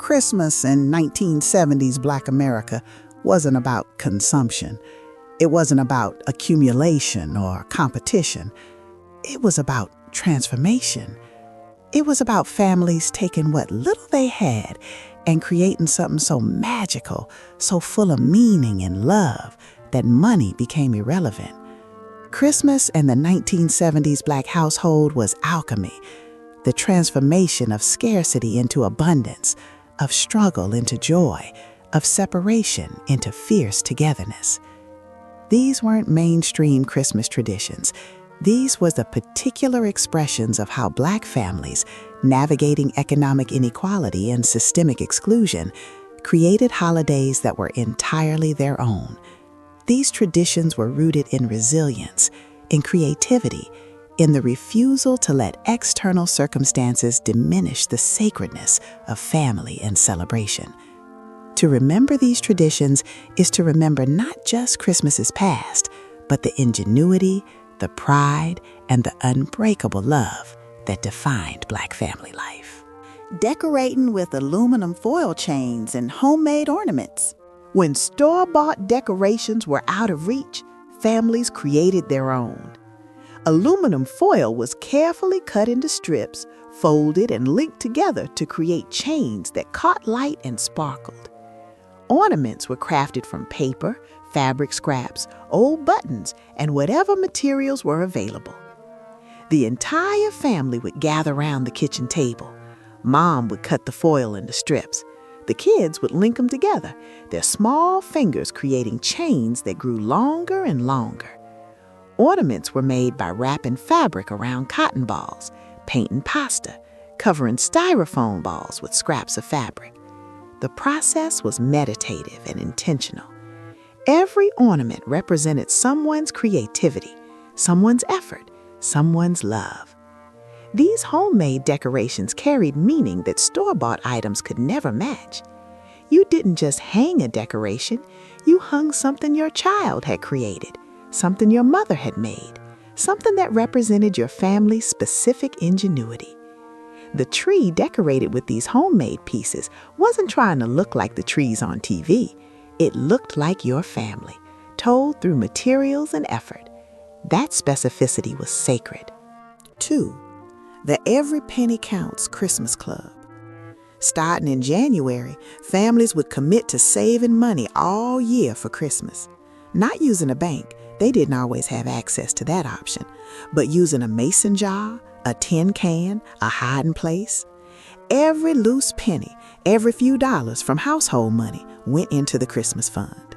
Christmas in 1970s Black America wasn't about consumption. It wasn't about accumulation or competition. It was about transformation. It was about families taking what little they had and creating something so magical, so full of meaning and love, that money became irrelevant. Christmas in the 1970s Black household was alchemy, the transformation of scarcity into abundance, of struggle into joy, of separation into fierce togetherness. These weren't mainstream Christmas traditions. These were the particular expressions of how Black families, navigating economic inequality and systemic exclusion, created holidays that were entirely their own. These traditions were rooted in resilience, in creativity, in the refusal to let external circumstances diminish the sacredness of family and celebration. To remember these traditions is to remember not just Christmas's past, but the ingenuity, the pride, and the unbreakable love that defined Black family life. Decorating with aluminum foil chains and homemade ornaments. When store-bought decorations were out of reach, families created their own. Aluminum foil was carefully cut into strips, folded and linked together to create chains that caught light and sparkled. Ornaments were crafted from paper, fabric scraps, old buttons, and whatever materials were available. The entire family would gather around the kitchen table. Mom would cut the foil into strips. The kids would link them together, their small fingers creating chains that grew longer and longer. Ornaments were made by wrapping fabric around cotton balls, painting pasta, covering styrofoam balls with scraps of fabric. The process was meditative and intentional. Every ornament represented someone's creativity, someone's effort, someone's love. These homemade decorations carried meaning that store-bought items could never match. You didn't just hang a decoration, you hung something your child had created, something your mother had made, something that represented your family's specific ingenuity. The tree decorated with these homemade pieces wasn't trying to look like the trees on TV. It looked like your family, told through materials and effort. That specificity was sacred. 2. The Every Penny Counts Christmas Club. Starting in January, families would commit to saving money all year for Christmas. Not using a bank, they didn't always have access to that option, but using a mason jar, a tin can, a hiding place. Every loose penny, every few dollars from household money went into the Christmas fund.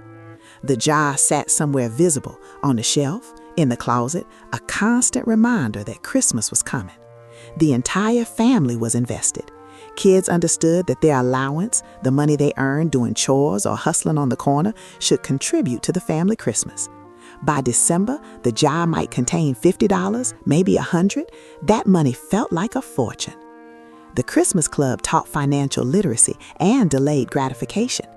The jar sat somewhere visible, on the shelf, in the closet, a constant reminder that Christmas was coming. The entire family was invested. Kids understood that their allowance, the money they earned doing chores or hustling on the corner, should contribute to the family Christmas. By December, the jar might contain $50, maybe $100. That money felt like a fortune. The Christmas Club taught financial literacy and delayed gratification.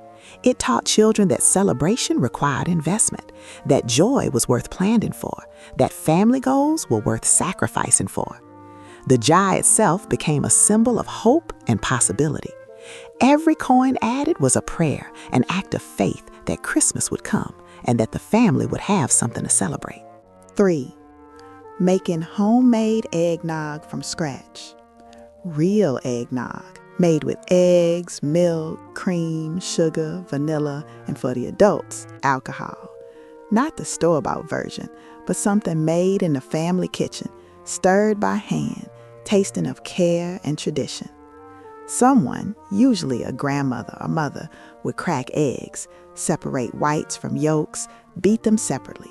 It taught children that celebration required investment, that joy was worth planning for, that family goals were worth sacrificing for. The jar itself became a symbol of hope and possibility. Every coin added was a prayer, an act of faith that Christmas would come and that the family would have something to celebrate. 3. Making homemade eggnog from scratch. Real eggnog, made with eggs, milk, cream, sugar, vanilla, and for the adults, alcohol. Not the store-bought version, but something made in the family kitchen, stirred by hand, tasting of care and tradition. Someone, usually a grandmother or mother, would crack eggs, separate whites from yolks, beat them separately.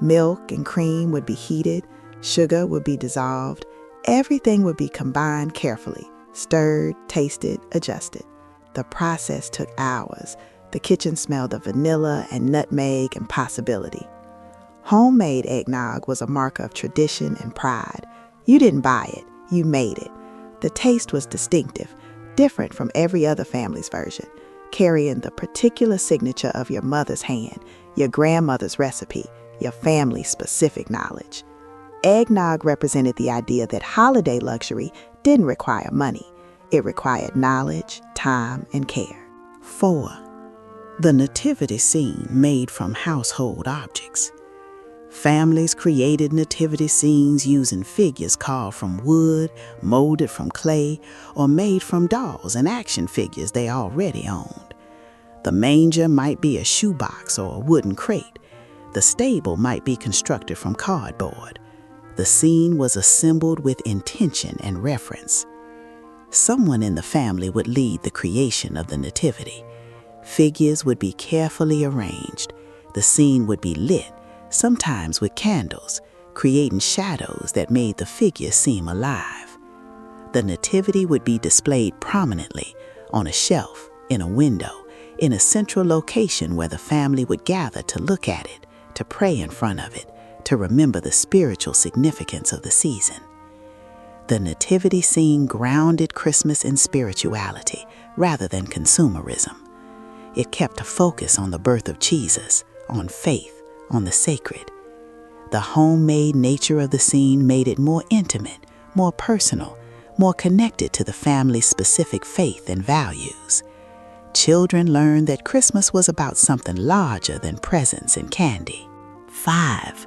Milk and cream would be heated, sugar would be dissolved, everything would be combined carefully, stirred, tasted, adjusted. The process took hours. The kitchen smelled of vanilla and nutmeg and possibility. Homemade eggnog was a marker of tradition and pride. You didn't buy it, you made it. The taste was distinctive, different from every other family's version, carrying the particular signature of your mother's hand, your grandmother's recipe, your family's specific knowledge. Eggnog represented the idea that holiday luxury didn't require money. It required knowledge, time, and care. 4. The nativity scene made from household objects. Families created nativity scenes using figures carved from wood, molded from clay, or made from dolls and action figures they already owned. The manger might be a shoebox or a wooden crate. The stable might be constructed from cardboard. The scene was assembled with intention and reference. Someone in the family would lead the creation of the nativity. Figures would be carefully arranged. The scene would be lit, sometimes with candles, creating shadows that made the figure seem alive. The nativity would be displayed prominently on a shelf, in a window, in a central location where the family would gather to look at it, to pray in front of it, to remember the spiritual significance of the season. The nativity scene grounded Christmas in spirituality rather than consumerism. It kept a focus on the birth of Jesus, on faith, on the sacred. The homemade nature of the scene made it more intimate, more personal, more connected to the family's specific faith and values. Children learned that Christmas was about something larger than presents and candy. 5.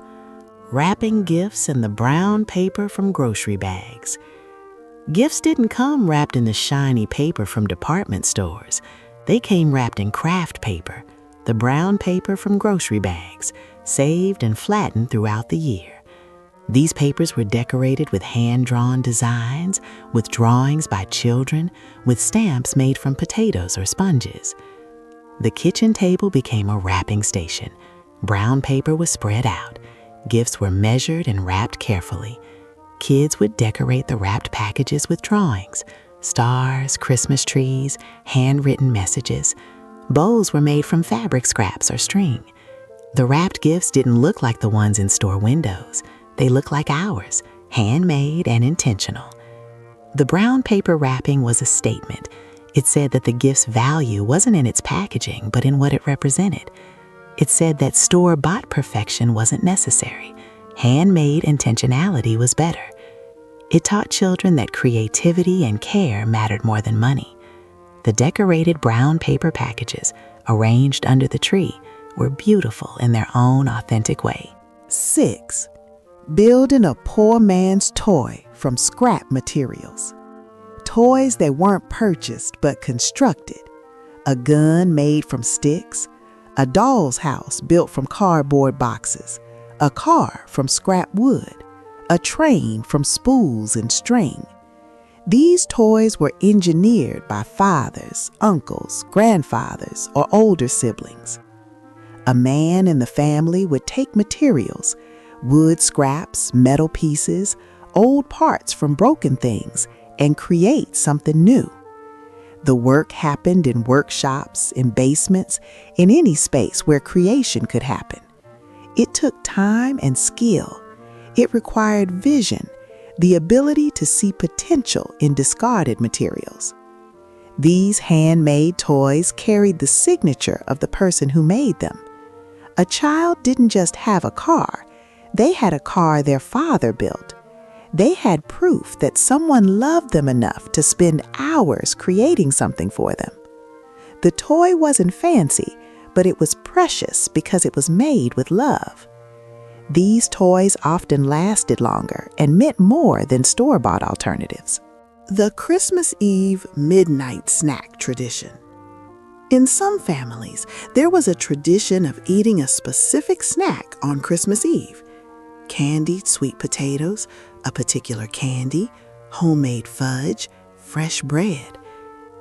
Wrapping gifts in the brown paper from grocery bags. Gifts didn't come wrapped in the shiny paper from department stores. They came wrapped in craft paper, the brown paper from grocery bags, saved and flattened throughout the year. These papers were decorated with hand-drawn designs, with drawings by children, with stamps made from potatoes or sponges. The kitchen table became a wrapping station. Brown paper was spread out. Gifts were measured and wrapped carefully. Kids would decorate the wrapped packages with drawings, stars, Christmas trees, handwritten messages. Bows were made from fabric scraps or string. The wrapped gifts didn't look like the ones in store windows. They looked like ours, handmade and intentional. The brown paper wrapping was a statement. It said that the gift's value wasn't in its packaging, but in what it represented. It said that store-bought perfection wasn't necessary. Handmade intentionality was better. It taught children that creativity and care mattered more than money. The decorated brown paper packages, arranged under the tree, were beautiful in their own authentic way. 6. Building a poor man's toy from scrap materials. Toys that weren't purchased but constructed. A gun made from sticks. A doll's house built from cardboard boxes. A car from scrap wood. A train from spools and string. These toys were engineered by fathers, uncles, grandfathers, or older siblings. A man in the family would take materials, wood scraps, metal pieces, old parts from broken things, and create something new. The work happened in workshops, in basements, in any space where creation could happen. It took time and skill. It required vision, the ability to see potential in discarded materials. These handmade toys carried the signature of the person who made them. A child didn't just have a car. They had a car their father built. They had proof that someone loved them enough to spend hours creating something for them. The toy wasn't fancy, but it was precious because it was made with love. These toys often lasted longer and meant more than store-bought alternatives. The Christmas Eve midnight snack tradition. In some families, there was a tradition of eating a specific snack on Christmas Eve. Candied sweet potatoes, a particular candy, homemade fudge, fresh bread.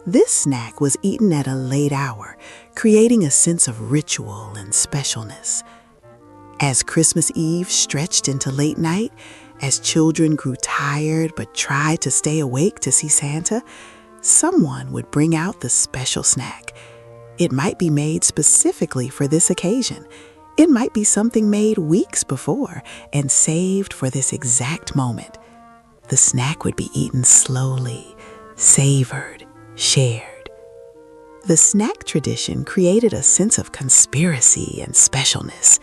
This snack was eaten at a late hour, creating a sense of ritual and specialness. As Christmas Eve stretched into late night, as children grew tired but tried to stay awake to see Santa, someone would bring out the special snack. It might be made specifically for this occasion. It might be something made weeks before and saved for this exact moment. The snack would be eaten slowly, savored, shared. The snack tradition created a sense of conspiracy and specialness.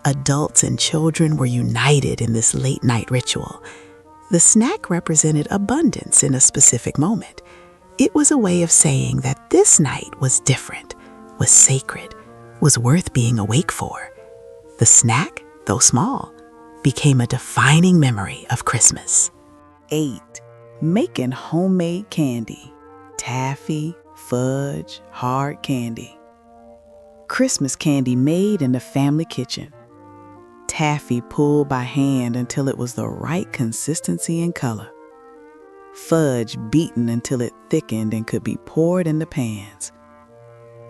Adults and children were united in this late-night ritual. The snack represented abundance in a specific moment. It was a way of saying that this night was different, was sacred, was worth being awake for. The snack, though small, became a defining memory of Christmas. 8. Making homemade candy. Taffy, fudge, hard candy. Christmas candy made in the family kitchen. Taffy pulled by hand until it was the right consistency and color. Fudge beaten until it thickened and could be poured into pans.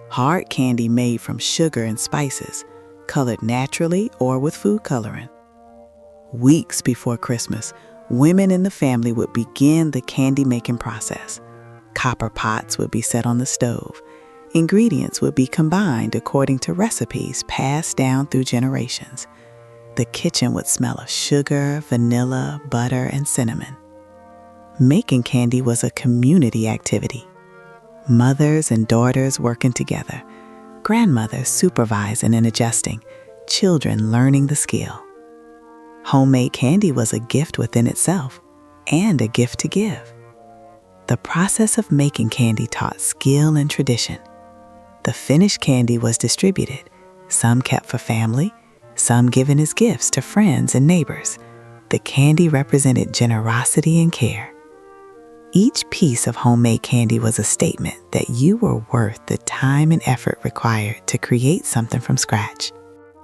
Hard candy made from sugar and spices, colored naturally or with food coloring. Weeks before Christmas, women in the family would begin the candy-making process. Copper pots would be set on the stove. Ingredients would be combined according to recipes passed down through generations. The kitchen would smell of sugar, vanilla, butter, and cinnamon. Making candy was a community activity. Mothers and daughters working together, grandmothers supervising and adjusting, children learning the skill. Homemade candy was a gift within itself and a gift to give. The process of making candy taught skill and tradition. The finished candy was distributed, some kept for family, some given as gifts to friends and neighbors. The candy represented generosity and care. Each piece of homemade candy was a statement that you were worth the time and effort required to create something from scratch.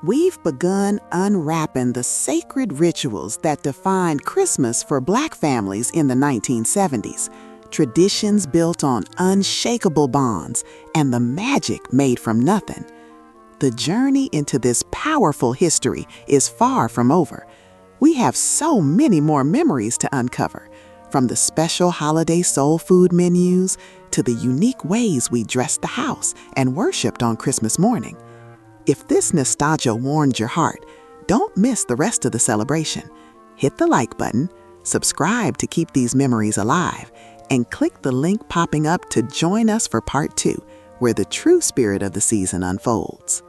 We've begun unwrapping the sacred rituals that defined Christmas for Black families in the 1970s, traditions built on unshakable bonds and the magic made from nothing. The journey into this powerful history is far from over. We have so many more memories to uncover, from the special holiday soul food menus to the unique ways we dressed the house and worshiped on Christmas morning. If this nostalgia warmed your heart, don't miss the rest of the celebration. Hit the like button, subscribe to keep these memories alive, and click the link popping up to join us for part 2, where the true spirit of the season unfolds.